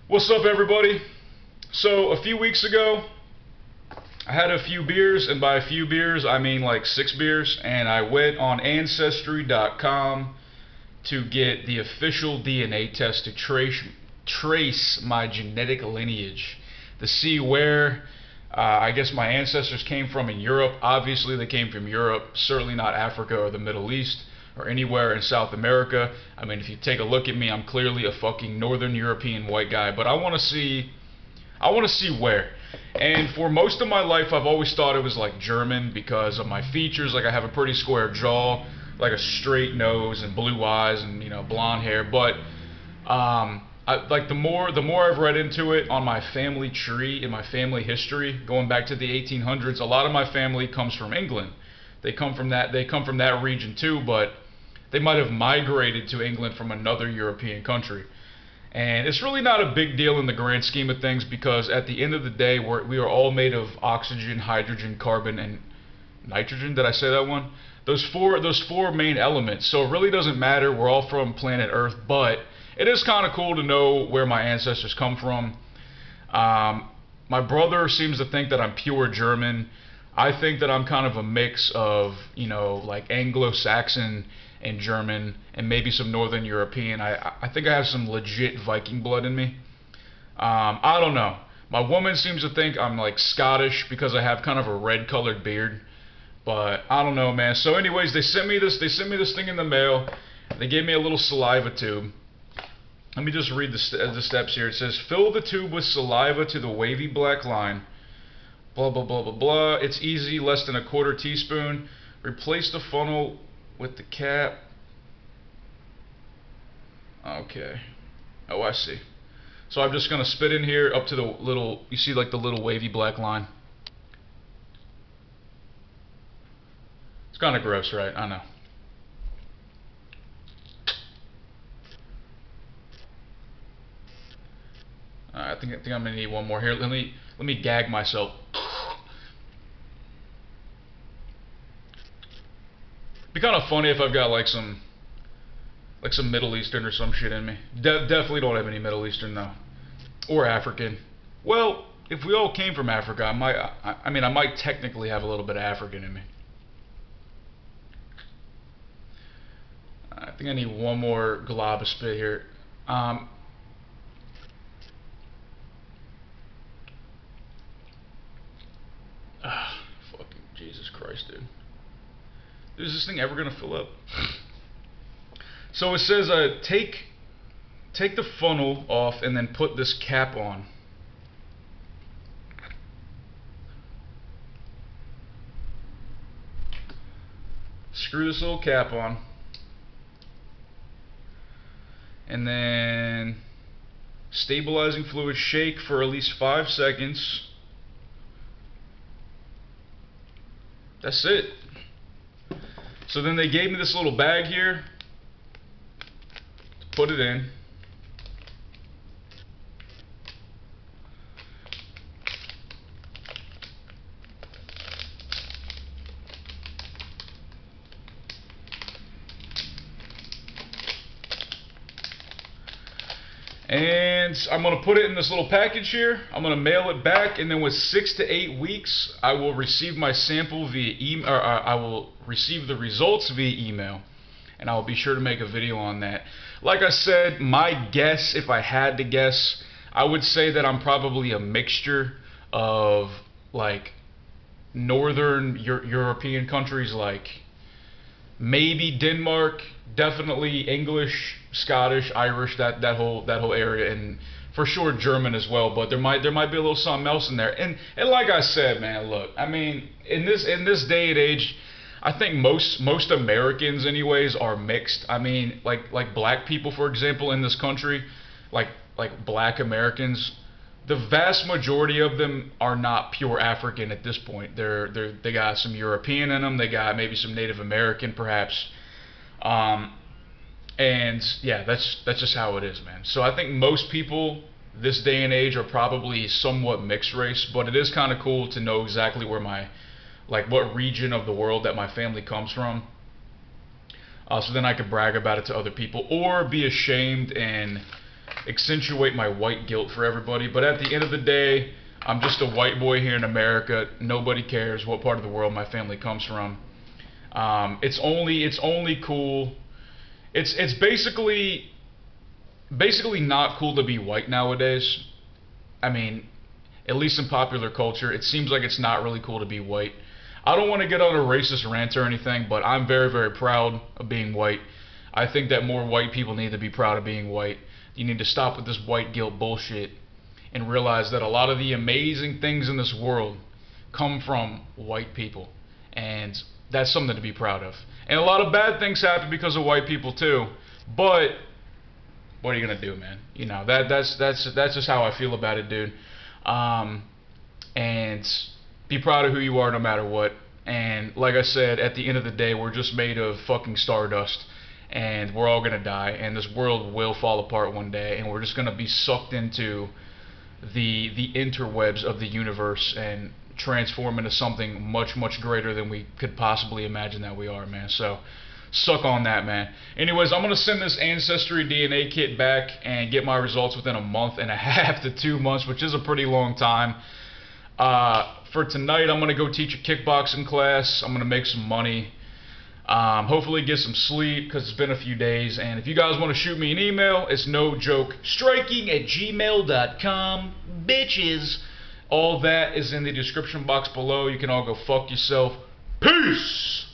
What's up, everybody? So, a few weeks ago, I had a few beers, and by a few beers, I mean like 6 beers, and I went on Ancestry.com to get the official DNA test to trace my genetic lineage, to see where I guess my ancestors came from in Europe. Obviously, they came from Europe, certainly not Africa or the Middle East or anywhere in South America. I mean, if you take a look at me, I'm clearly a fucking Northern European white guy, but I want to see where. And for most of my life, I've always thought it was like German because of my features. Like, I have a pretty square jaw, like a straight nose and blue eyes and, you know, blonde hair. But like the more I've read into it on my family tree and my family history, going back to the 1800s, a lot of my family comes from England. They come from that region too, but they might have migrated to England from another European country. And it's really not a big deal in the grand scheme of things, because at the end of the day, we are all made of oxygen, hydrogen, carbon, and nitrogen. Did I say that one? Those four main elements. So it really doesn't matter. We're all from planet Earth, but it is kind of cool to know where my ancestors come from. My brother seems to think that I'm pure German. I think that I'm kind of a mix of, you know, like Anglo-Saxon and German and maybe some Northern European. I think I have some legit Viking blood in me. I don't know. My woman seems to think I'm like Scottish because I have kind of a red colored beard. But I don't know, man. So anyways, they sent me this thing in the mail. They gave me a little saliva tube. Let me just read the steps here. It says, fill the tube with saliva to the wavy black line. Blah, blah, blah, blah, blah. It's easy, less than a quarter teaspoon. Replace the funnel with the cap. Okay. Oh, I see. So I'm just going to spit in here up to the little, you see like the little wavy black line? It's kind of gross, right? I know. I think I'm gonna need one more here. Let me gag myself. Be kind of funny if I've got like some Middle Eastern or some shit in me. Definitely don't have any Middle Eastern though, or African. Well, if we all came from Africa, I might technically have a little bit of African in me. I think I need one more glob of spit here. Fucking Jesus Christ, dude. Is this thing ever gonna fill up? So it says, take the funnel off and then put this cap on. Screw this little cap on. And then stabilizing fluid, shake for at least 5 seconds. That's it. So then they gave me this little bag here to put it in. And I'm going to put it in this little package here. I'm going to mail it back, and then with 6 to 8 weeks, I will receive my sample via email, or I will receive the results via email, and I'll be sure to make a video on that. Like I said, my guess, if I had to guess, I would say that I'm probably a mixture of like Northern European countries, like maybe Denmark, definitely English, Scottish, Irish, that whole area, and for sure German as well. But there might be a little something else in there. And like I said, man, look, I mean, in this day and age, I think most Americans anyways are mixed. I mean, like black people, for example, in this country, like black Americans, the vast majority of them are not pure African at this point. They got some European in them. They got maybe some Native American, perhaps. And yeah, that's just how it is, man. So I think most people this day and age are probably somewhat mixed race, but it is kind of cool to know exactly where what region of the world that my family comes from. So then I could brag about it to other people, or be ashamed and accentuate my white guilt for everybody. But at the end of the day, I'm just a white boy here in America. Nobody cares what part of the world my family comes from. It's only cool. It's basically not cool to be white nowadays. I mean, at least in popular culture, it seems like it's not really cool to be white. I don't want to get on a racist rant or anything, but I'm very, very proud of being white. I think that more white people need to be proud of being white. You need to stop with this white guilt bullshit and realize that a lot of the amazing things in this world come from white people. And that's something to be proud of. And a lot of bad things happen because of white people too. But what are you gonna do, man? You know, that's just how I feel about it, dude. And be proud of who you are no matter what. And like I said, at the end of the day, we're just made of fucking stardust. And we're all gonna die. And this world will fall apart one day. And we're just gonna be sucked into the interwebs of the universe and transform into something much, much greater than we could possibly imagine that we are, man. So suck on that, man. Anyways, I'm gonna send this Ancestry DNA kit back and get my results within a month and a half to 2 months, which is a pretty long time. For tonight, I'm gonna go teach a kickboxing class. I'm gonna make some money. Hopefully get some sleep because it's been a few days. And if you guys want to shoot me an email, it's nojokestriking@gmail.com, bitches. All that is in the description box below. You can all go fuck yourself. Peace!